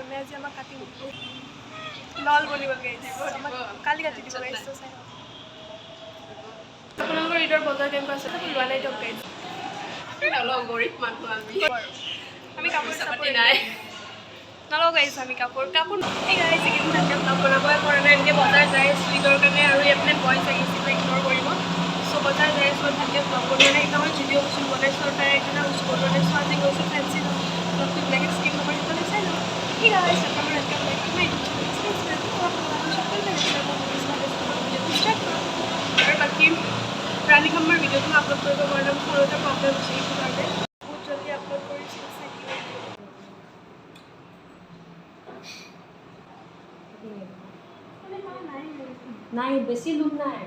মেমে আজি আমাক কাটি দিব লল বনিব গাইছ আমাক কালি কাটি দিব গাইছ তো চাই আপোনালোকৰ ঈদৰ বজাৰ কেনেকুৱা আছে লোৱা নাই দিয়ক গাইছ গৰীব মানুহ আমি কাপোৰ চাপোৰ নাই নলওঁ গাইছ আমি কাপোৰ এই গাইছ এইকেইদিন ভালকৈ ব্লগ বনাবই পৰা নাই এনেকৈ বজাৰ যাই আছোঁ ঈদৰ কাৰণে আৰু ইয়াতে ভইচ আহিছিল ইগন'ৰ কৰিব চ' বজাৰ যাই আছোঁ ভালকৈ ব্লগ বনোৱা নাই একদম ভিডিঅ' বস্তু বনাইছোঁ আৰু তাই একদিনা বস্তু বনাইছোঁ আজি গৈছোঁ ফেঞ্চি ব্লগটো ব্লেক স্কিন নকৰি সেইকাৰণে চাই লওঁ ঠিক আছে আমাৰ এনেকৈ ব্লেক মাৰি আৰু বাকী ৰাণী খাম্বাৰ ভিডিঅ'টো আপলোড কৰিব পৰা নাই সৰুতে প্ৰব্লেম হৈছে সেইটো কাৰণে বহুত জলদি আপলোড কৰিছোঁ নাই বেছি লুম নাই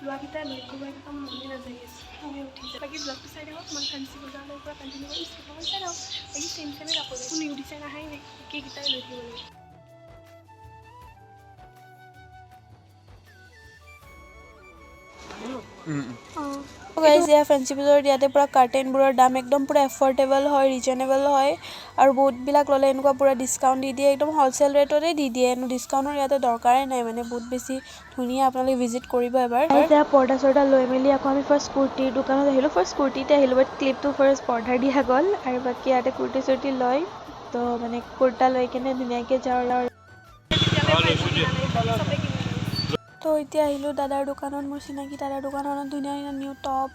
লোৱাকেইটা লৈ গৈ একদম মনে নাযায় খঙে উঠিছে বাকী ব্লগটো চাই থাকক মই ফেঞ্চি বজাৰৰ পৰা কণ্টিনিউ কৰিম ষ্টেপত চাই থাকক বাকী চেম কাপোৰ একো নিউ ডিজাইন আহাই একেইকেইটাই লৈ থাকিব লাগিব গাইজ এয়া ফেঞ্চি বজাৰত ইয়াতে পুৰা কাৰ্টেইনবোৰৰ দাম একদম পুৰা এফৰ্ডেবল হয় ৰিজনেবল হয় আৰু বহুতবিলাক ল'লে এনেকুৱা পুৰা ডিছকাউণ্ট দি দিয়ে একদম হ'লচেল ৰেটতে দি দিয়ে ডিছকাউণ্টৰ ইয়াতে দৰকাৰেই নাই মানে বহুত বেছি ধুনীয়া আপোনালোকে ভিজিট কৰিব এবাৰ এতিয়া পৰ্দা চৰ্দা লৈ মেলি আকৌ আমি ফাৰ্ষ্ট কুৰ্তিৰ দোকানত আহিলোঁ ফাৰ্ষ্ট কুৰ্তিতে আহিলোঁ বাট ক্লিপটো ফাৰ্ষ্ট পৰ্দাৰ দিয়া গ'ল আৰু বাকী ইয়াতে কুৰ্তি চুৰ্তি লৈ তো মানে কুৰ্তা লৈ কিনে ধুনীয়াকৈ যাওঁ তো এতিয়া আহিলোঁ দাদাৰ দোকানত মোৰ চিনাকি দাদাৰ দোকানত ধুনীয়া ধুনীয়া নিউ টপ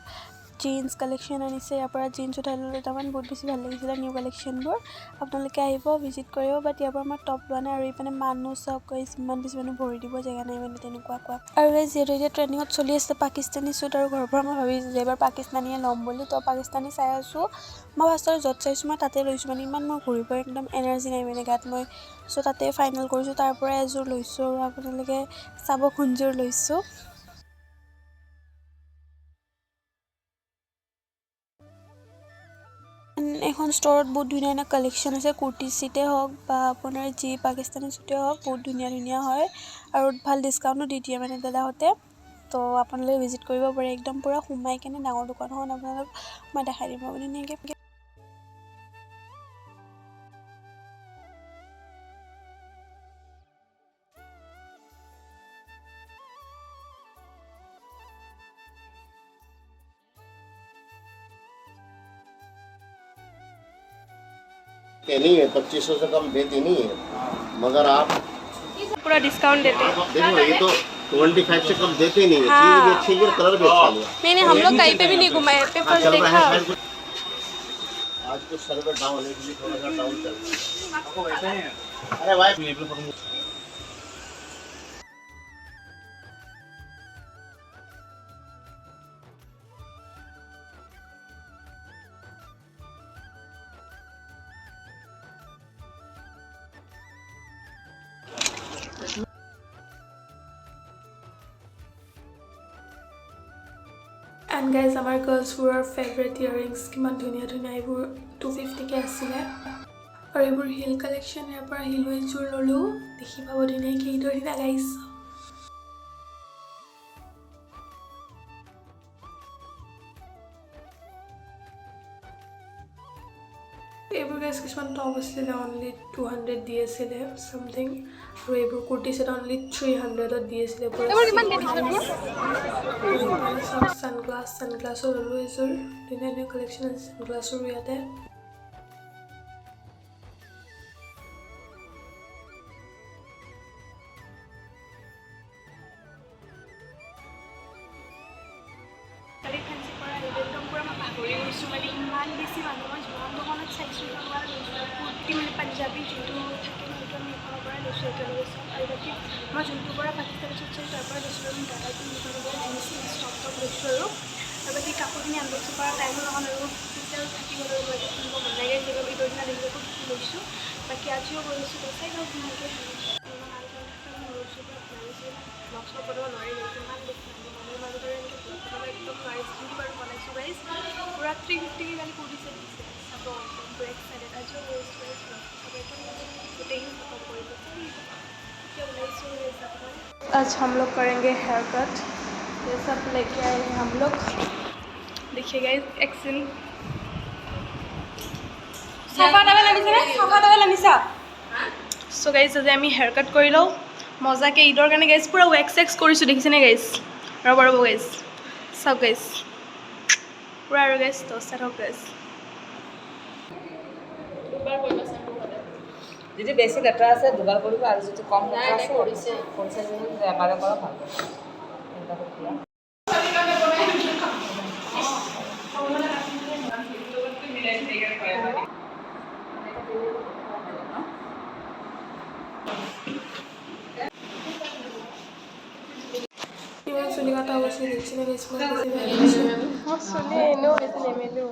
জিন্স কালেকশ্যন আনিছে ইয়াৰ পৰা জিন্স উঠাই ল'লোঁ দুটামান বহুত বেছি ভাল লাগিছিলে নিউ কালেকশ্যনবোৰ আপোনালোকে আহিব ভিজিট কৰিব বাট ইয়াৰ পৰা মই টপ লোৱা নাই আৰু এইপিনে মানুহ চাওক ইমান বেছি মানুহ ভৰি দিব জেগা নাই মানে তেনেকুৱা কোৱা আৰু যিহেতু এতিয়া ট্ৰেণ্ডিঙত চলি আছে পাকিস্তানী শ্বুট আৰু ঘৰৰ পৰা মই ভাবিছোঁ যে এবাৰ পাকিস্তানীয়ে ল'ম বুলি তো পাকিস্তানী চাই আছোঁ মই ফাৰ্ষ্টত য'ত চাইছোঁ মই তাতে লৈছোঁ মানে ইমান মই ঘূৰিব একদম এনাৰ্জি নাই মানে গাত মই চ' তাতে ফাইনেল কৰিছোঁ তাৰ পৰা এযোৰ লৈছোঁ আৰু আপোনালোকে চাব কোনযোৰ লৈছোঁ এখন ষ্ট'ৰত বহুত ধুনীয়া ধুনীয়া কালেকশ্যন আছে কুৰ্তি চিটে হওক বা আপোনাৰ যি পাকিস্তানী চুটে হওক বহুত ধুনীয়া ধুনীয়া হয় আৰু ভাল ডিছকাউণ্টো দি দিয়ে মানে দাদাহঁতে তো আপোনালোকে ভিজিট কৰিব পাৰে একদম পূৰা সোমাই কেনে ডাঙৰ দোকানখন আপোনালোক মই দেখাই দিম আপুনি ধুনীয়াকৈ नहीं है 2500 से कम देते नहीं है मगर आप पूरा डिस्काउंट देते हैं देखो ये तो 25 से कम देते नहीं है चीज भी अच्छी है कलर भी अच्छा है नहीं हम लोग कहीं पे भी नहीं घुमाए पेपर देखा आज कुछ सर्वर डाउन है इसलिए थोड़ा सा डाउन चल रहा है अरे भाई গাইজ আমাৰ গাৰ্লছবোৰৰ ফেভৰেট ইয়াৰিংছ কিমান ধুনীয়া ধুনীয়া এইবোৰ 250কে আছিলে আৰু এইবোৰ হিল কালেকশ্যন ইয়াৰ পৰা হিল এযোৰ ল'লোঁ দেখি পাব ধুনীয়াকৈ ঈদৰ দিনা গাইজ এইবোৰ গাইজ কিছুমান টপ আছিলে অনলি 200 দি আছিলে চামথিং আৰু এইবোৰ কুৰ্তি ছেট অনলি 300ত দি আছিলে ছানগ্লাছো ল'লোঁ এযোৰ ধুনীয়া ধুনীয়া কালেকশ্যন আছে ছানগ্লাছৰো ইয়াতে কালি ফেঞ্চি পৰা একদম পূৰা মই পাহৰি গৈছোঁ মানে ইমান বেছি মানুহ মই যিমান দোকানত চাইছোঁ কুৰ্তি মানে পাঞ্জাবী যোনটো থাকে সেইটো আমি এইখনৰ পৰা লৈছোঁ একেলগে চব আৰু বাকী মই যোনটোৰ পৰা পাকিস্তানী চুট চাই তাৰ পৰা লৈছোঁ আমি দাদাটো সেইখনৰ পৰা জিন্স টপ টপ লৈছোঁ আৰু বাকী কাপোৰখিনি আনবক্সিং কৰা টাইমো নহয় আৰু তেতিয়া থাকি গ'ল আৰু মই এতিয়া কিনিব মন লাগে যিহেতু ঈদৰ দিনা দেখিলে খুব লৈছোঁ বাকী আজিও গৈ লৈছোঁ চাই লওক ধুনীয়াকৈ ব্লগ শ্লগ কৰিব নোৱাৰি ইমান বেছি মানুহৰ মাজত আৰু এনেকৈ ব্লগ কৰিব একদম নোৱাৰি যিটো বাৰু বনাইছোঁ গাইজ পূৰা 350কে কালি কুৰ্তি ছেট দিছে চাব একদম এক্সাইটেড আজিও গৈছোঁ গাইজ গোটেইখিনি খতম কৰিব এতিয়া ওলাইছোঁ आज हम लोग करेंगे हेयर कट ये सब लेके आए हैं हम लोग देखिए गाइज एक्शन सो गाइज आज আমি হেয়াৰ কাট কৰি লওঁ মজাকে ঈদৰ কাৰণে গাইজ পুৰা ৱেক্স চেক্স কৰিছোঁ দেখিছেনে গাইজ ৰ'ব গাইজ চাওক গাইজ পুৰা আৰু গাইজ দহটা হওক গাইজ যদি বেছি লেতেৰা আছে দুবাৰ কৰিব আৰু যদি কম লেতেৰা আছে কৰিছে যদি এবাৰে কৰা ভাল চুলি কাটা হৈছে দেখিছেনে গাইজ মই চুলি এনেও বেছি নেমেলোঁ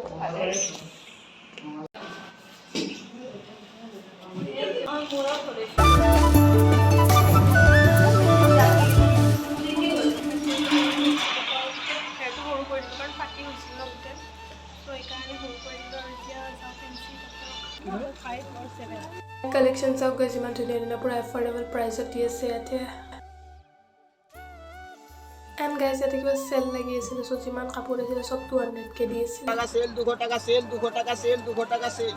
কালেকশ্যন চাওক গাইজ ইমান ধুনীয়া ধুনীয়া পূৰা এফৰ্ডেবল প্ৰাইচত দি আছে ইয়াতে এণ্ড গাইজ ইয়াতে কিবা চেল লাগি আছিলে চ' যিমান কাপোৰ আছিলে চব 200কে দি আছিলে টাকা সেল 200 টাকা সেল 200 টাকা সেল 200 টাকা সেল